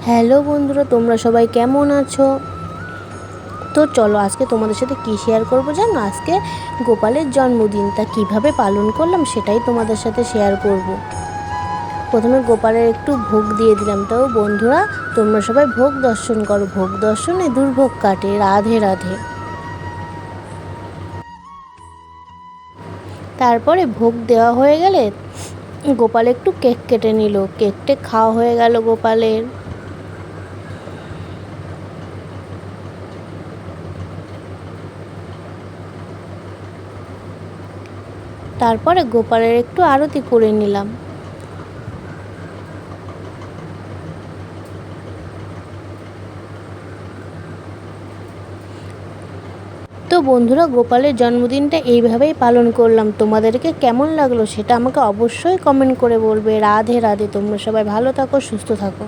Hello বন্ধুরা, তোমরা সবাই কেমন আছো? তো চলো আজকে তোমাদের সাথে কি শেয়ার করবো জানো? আজকে গোপালের জন্মদিন, তা কীভাবে পালন করলাম সেটাই তোমাদের সাথে শেয়ার করব। প্রথমে গোপালের একটু ভোগ দিয়ে দিলাম। তাও বন্ধুরা, তোমরা সবাই ভোগ দর্শন করো। ভোগ দর্শনে দুর্ভোগ কাটে। রাধে রাধে। তারপরে ভোগ দেওয়া হয়ে গেলে গোপাল একটু কেক কেটে নিল। কেকটা খাওয়া হয়ে গেল গোপালের। তারপরে গোপালের একটু আরতি করে নিলাম। তো বন্ধুরা, গোপালের জন্মদিনটা এইভাবেই পালন করলাম। তোমাদেরকে কেমন লাগলো সেটা আমাকে অবশ্যই কমেন্ট করে বলবে। রাধে রাধে। তোমরা সবাই ভালো থাকো, সুস্থ থাকো।